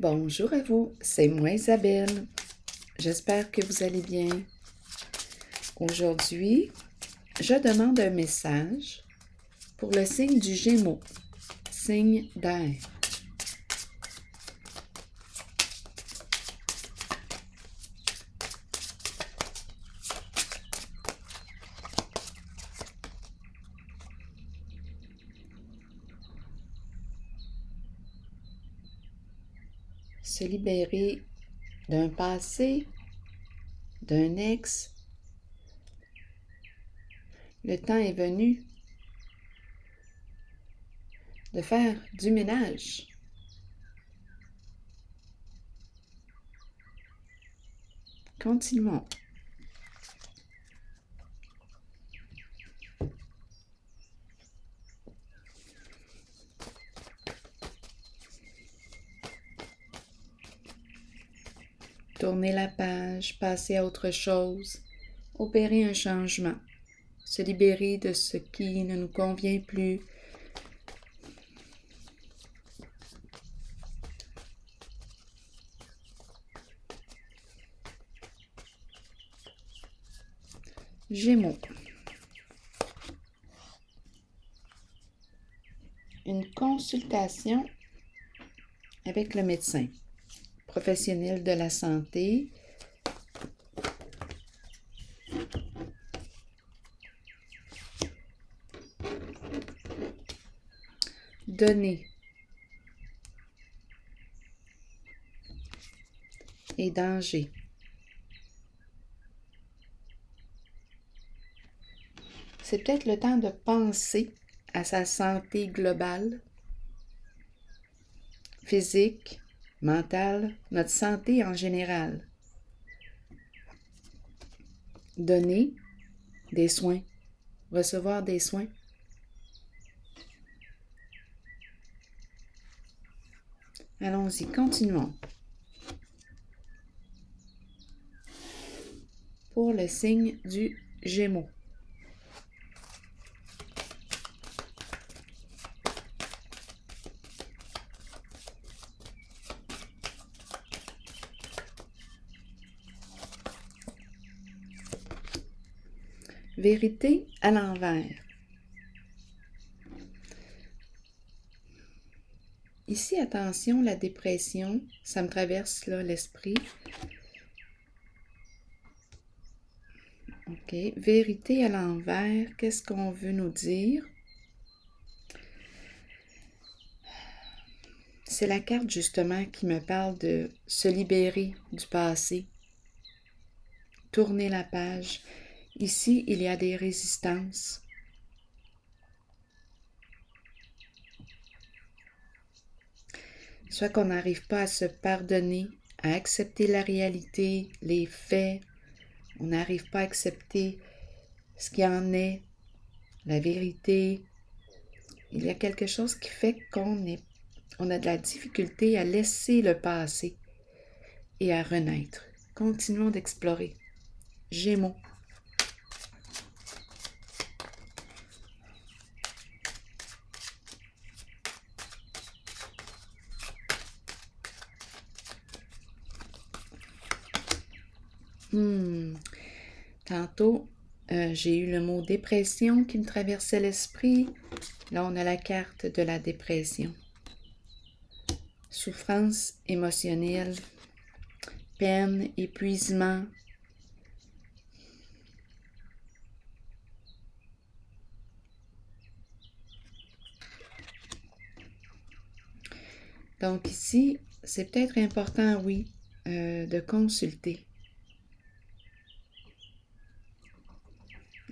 Bonjour à vous, c'est moi Isabelle. J'espère que vous allez bien. Aujourd'hui, je demande un message pour le signe du Gémeaux, signe d'air. Se libérer d'un passé, d'un ex. Le temps est venu de faire du ménage. Continuons. Tourner la page, passer à autre chose, opérer un changement, se libérer de ce qui ne nous convient plus. Gémeaux. Une consultation avec le médecin, professionnel de la santé. Donner et danger. C'est peut-être le temps de penser à sa santé globale, physique, mentale, notre santé en général. Donner des soins, recevoir des soins. Allons-y, continuons. Pour le signe du Gémeaux. Vérité à l'envers. Ici, attention, la dépression, ça me traverse là l'esprit. OK. Vérité à l'envers, qu'est-ce qu'on veut nous dire? C'est la carte justement qui me parle de se libérer du passé, tourner la page. Ici, il y a des résistances. Soit qu'on n'arrive pas à se pardonner, à accepter la réalité, les faits. On n'arrive pas à accepter ce qu'il en est, la vérité. Il y a quelque chose qui fait qu'on a de la difficulté à laisser le passé et à renaître. Continuons d'explorer. Gémeaux. Tantôt, j'ai eu le mot dépression qui me traversait l'esprit. Là, on a la carte de la dépression. Souffrance émotionnelle, peine, épuisement. Donc ici, c'est peut-être important, oui, de consulter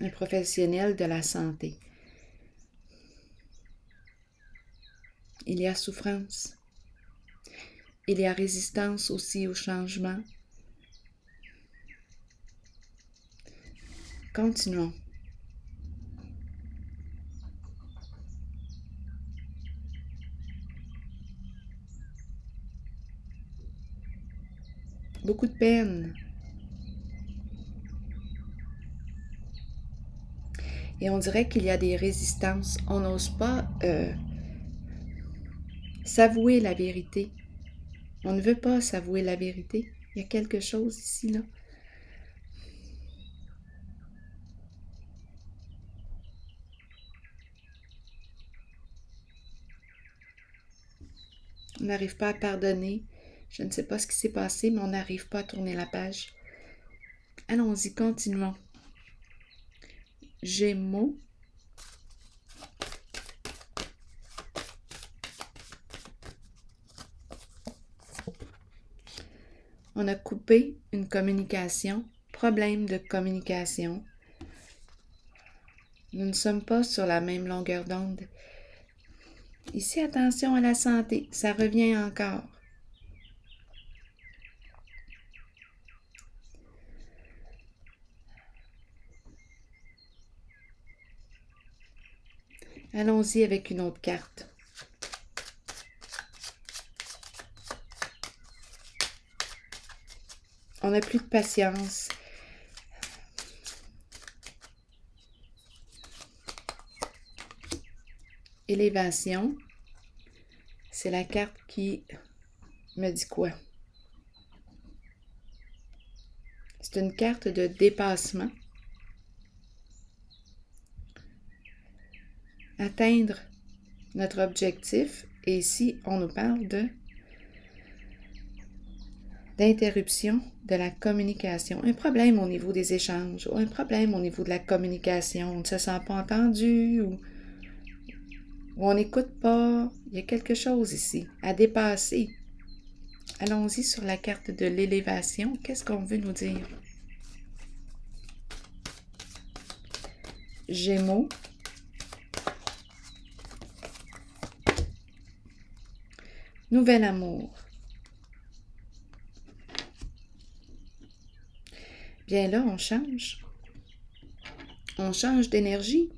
un professionnel de la santé. Il y a souffrance. Il y a résistance aussi au changement. Continuons. Beaucoup de peine. Et on dirait qu'il y a des résistances. On n'ose pas s'avouer la vérité. On ne veut pas s'avouer la vérité. Il y a quelque chose ici, là. On n'arrive pas à pardonner. Je ne sais pas ce qui s'est passé, mais on n'arrive pas à tourner la page. Allons-y, continuons. Gémeaux. On a coupé une communication, problème de communication. Nous ne sommes pas sur la même longueur d'onde. Ici, attention à la santé, ça revient encore. Allons-y avec une autre carte. On n'a plus de patience. Élévation, c'est la carte qui me dit quoi? C'est une carte de dépassement. Atteindre notre objectif. Et ici, on nous parle d'interruption de la communication. Un problème au niveau des échanges ou un problème au niveau de la communication. On ne se sent pas entendu ou on n'écoute pas. Il y a quelque chose ici à dépasser. Allons-y sur la carte de l'élévation. Qu'est-ce qu'on veut nous dire? Gémeaux. Nouvel amour. Bien là, on change. On change d'énergie.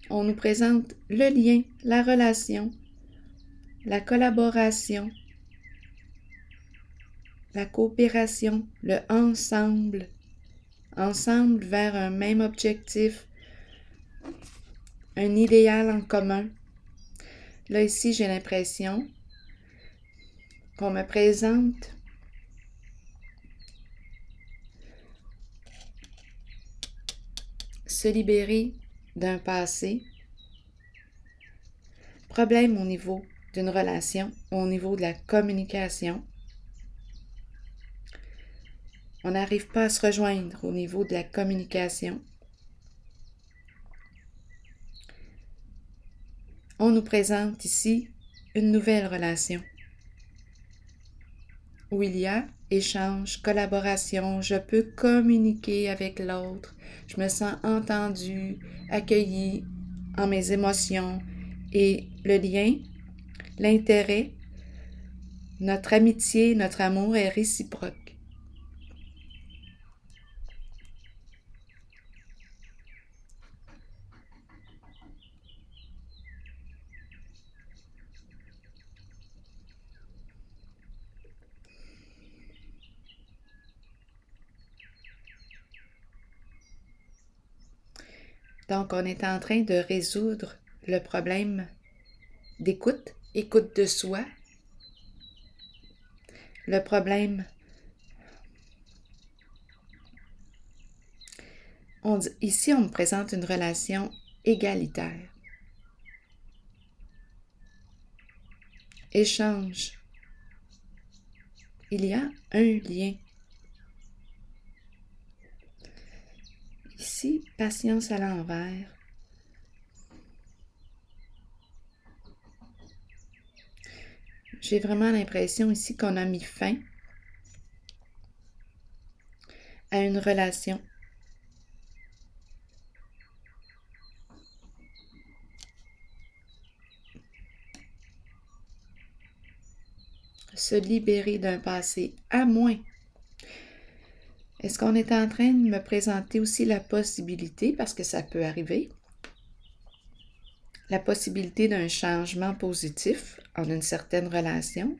On nous présente le lien, la relation, la collaboration, la coopération, le ensemble. Ensemble vers un même objectif, un idéal en commun. Là, ici, j'ai l'impression qu'on me présente se libérer d'un passé, problème au niveau d'une relation, au niveau de la communication. On n'arrive pas à se rejoindre au niveau de la communication. On nous présente ici une nouvelle relation où il y a échange, collaboration, je peux communiquer avec l'autre, je me sens entendue, accueillie en mes émotions et le lien, l'intérêt, notre amitié, notre amour est réciproque. Donc, on est en train de résoudre le problème d'écoute, écoute de soi, le problème, ici on me présente une relation égalitaire. Échange. Il y a un lien. Ici, patience à l'envers. J'ai vraiment l'impression ici qu'on a mis fin à une relation. Se libérer d'un passé, à moins. Est-ce qu'on est en train de me présenter aussi la possibilité, parce que ça peut arriver, la possibilité d'un changement positif en une certaine relation?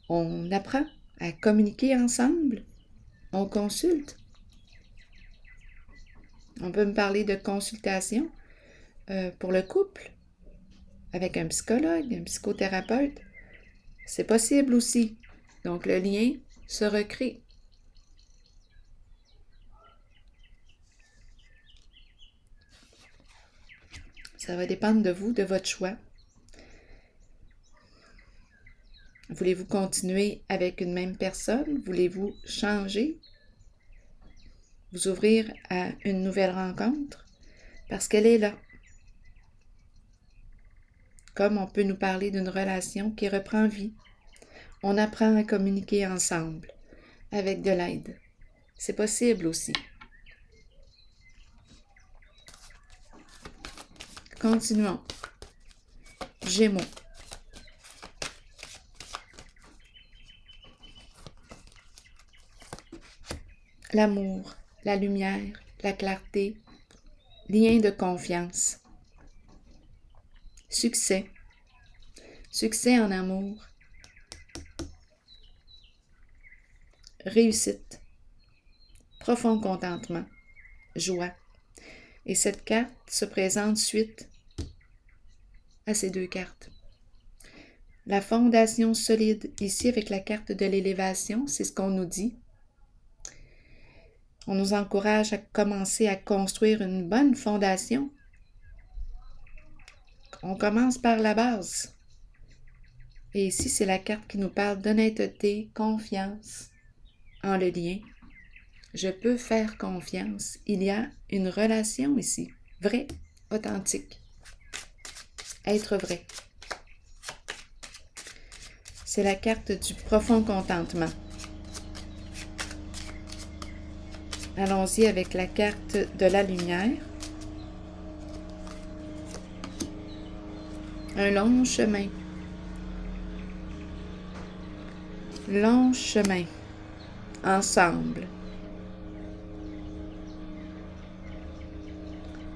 On apprend à communiquer ensemble, on consulte. On peut me parler de consultation pour le couple, avec un psychologue, un psychothérapeute. C'est possible aussi. Donc, le lien se recrée. Ça va dépendre de vous, de votre choix. Voulez-vous continuer avec une même personne? Voulez-vous changer? Vous ouvrir à une nouvelle rencontre? Parce qu'elle est là. Comme on peut nous parler d'une relation qui reprend vie. On apprend à communiquer ensemble, avec de l'aide. C'est possible aussi. Continuons. Gémeaux. L'amour, la lumière, la clarté, lien de confiance. Succès. Succès en amour. Réussite. Profond contentement. Joie. Et cette carte se présente suite à ces deux cartes. La fondation solide, ici avec la carte de l'élévation, c'est ce qu'on nous dit. On nous encourage à commencer à construire une bonne fondation. On commence par la base. Et ici, c'est la carte qui nous parle d'honnêteté, confiance en le lien. Je peux faire confiance. Il y a une relation ici, vraie, authentique. Être vrai. C'est la carte du profond contentement. Allons-y avec la carte de la lumière. Un long chemin. Long chemin. Ensemble.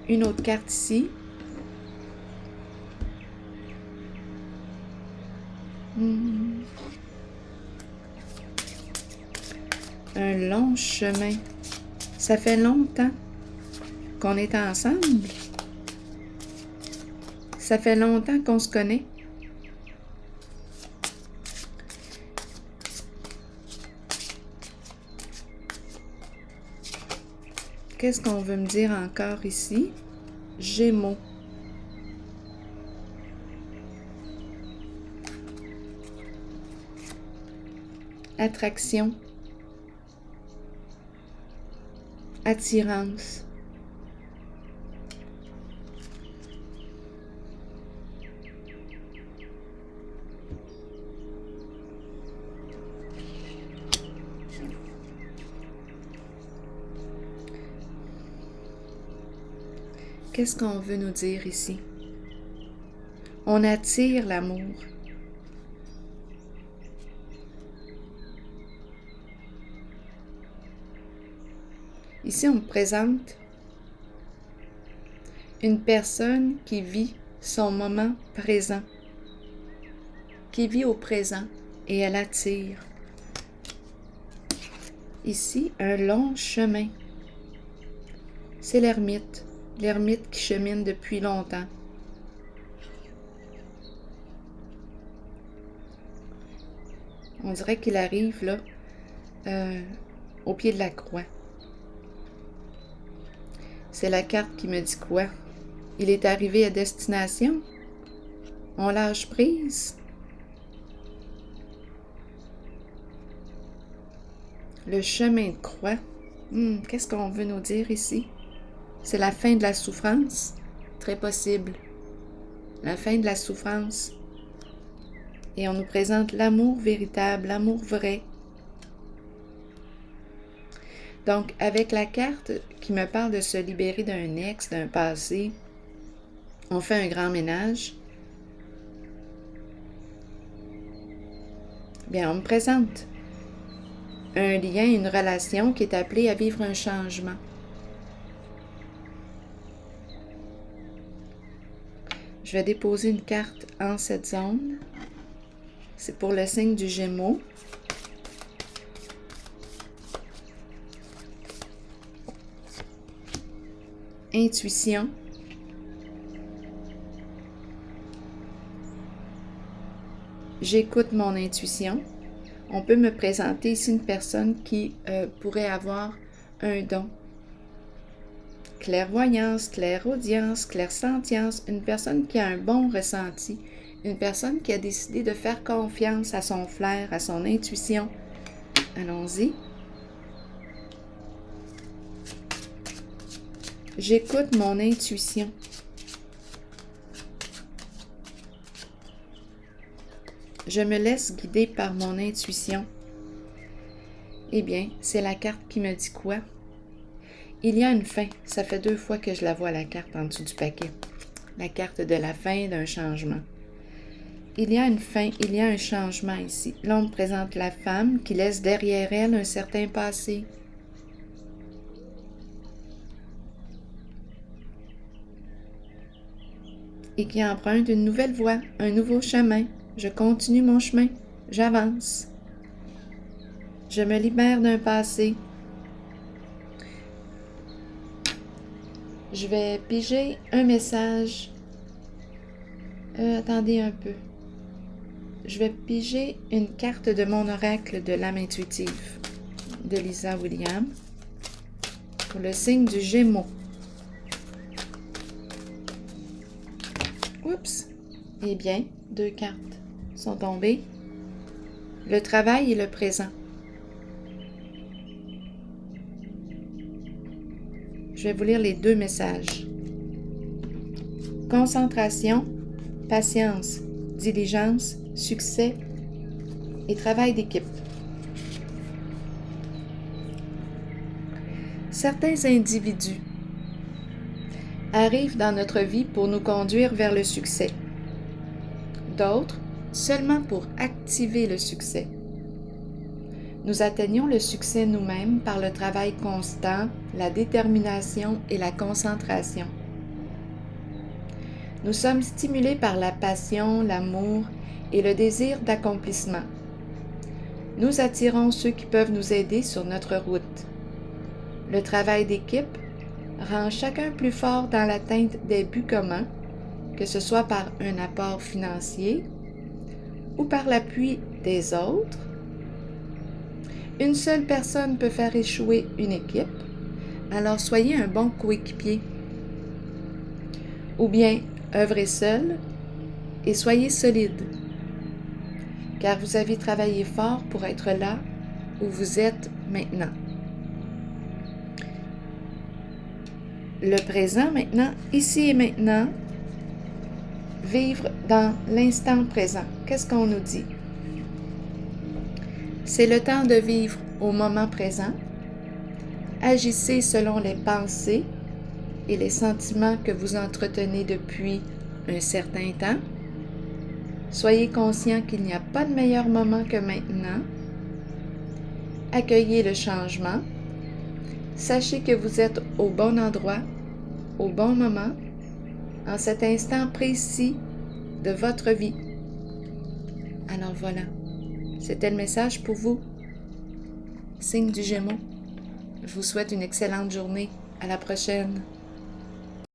Une autre carte ici. Un long chemin. Ça fait longtemps qu'on est ensemble. Ça fait longtemps qu'on se connaît. Qu'est-ce qu'on veut me dire encore ici? Gémeaux. Attraction. Attirance. Qu'est-ce qu'on veut nous dire ici? On attire l'amour. Ici, on me présente une personne qui vit son moment présent, qui vit au présent et elle attire. Ici, un long chemin. C'est l'ermite qui chemine depuis longtemps. On dirait qu'il arrive là, au pied de la croix. C'est la carte qui me dit quoi? Il est arrivé à destination? On lâche prise? Le chemin de croix. Qu'est-ce qu'on veut nous dire ici? C'est la fin de la souffrance? Très possible. La fin de la souffrance. Et on nous présente l'amour véritable, l'amour vrai. Donc, avec la carte qui me parle de se libérer d'un ex, d'un passé, on fait un grand ménage. Bien, on me présente un lien, une relation qui est appelée à vivre un changement. Je vais déposer une carte en cette zone. C'est pour le signe du Gémeaux. Intuition. J'écoute mon intuition. On peut me présenter ici une personne qui pourrait avoir un don. Clairvoyance, clairaudience, clairsentience, une personne qui a un bon ressenti, une personne qui a décidé de faire confiance à son flair, à son intuition. Allons-y. J'écoute mon intuition. Je me laisse guider par mon intuition. Eh bien, c'est la carte qui me dit quoi? Il y a une fin. Ça fait 2 fois que je la vois, la carte en dessous du paquet. La carte de la fin d'un changement. Il y a une fin, il y a un changement ici. Là, on me présente la femme qui laisse derrière elle un certain passé. Et qui emprunte une nouvelle voie, un nouveau chemin. Je continue mon chemin, j'avance. Je me libère d'un passé. Je vais piger un message. Attendez un peu. Je vais piger une carte de mon oracle de l'âme intuitive de Lisa Williams pour le signe du Gémeaux. Oups! Eh bien, 2 cartes sont tombées. Le travail et le présent. Je vais vous lire les 2 messages. Concentration, patience, diligence, succès et travail d'équipe. Certains individus arrivent dans notre vie pour nous conduire vers le succès. D'autres, seulement pour activer le succès. Nous atteignons le succès nous-mêmes par le travail constant, la détermination et la concentration. Nous sommes stimulés par la passion, l'amour et le désir d'accomplissement. Nous attirons ceux qui peuvent nous aider sur notre route. Le travail d'équipe rend chacun plus fort dans l'atteinte des buts communs, que ce soit par un apport financier ou par l'appui des autres. Une seule personne peut faire échouer une équipe, alors soyez un bon coéquipier. Ou bien, œuvrez seul et soyez solide, car vous avez travaillé fort pour être là où vous êtes maintenant. Le présent maintenant, ici et maintenant, vivre dans l'instant présent. Qu'est-ce qu'on nous dit? C'est le temps de vivre au moment présent. Agissez selon les pensées et les sentiments que vous entretenez depuis un certain temps. Soyez conscient qu'il n'y a pas de meilleur moment que maintenant. Accueillez le changement. Sachez que vous êtes au bon endroit, au bon moment, en cet instant précis de votre vie. Alors voilà, c'était le message pour vous. Signe du Gémeaux. Je vous souhaite une excellente journée. À la prochaine.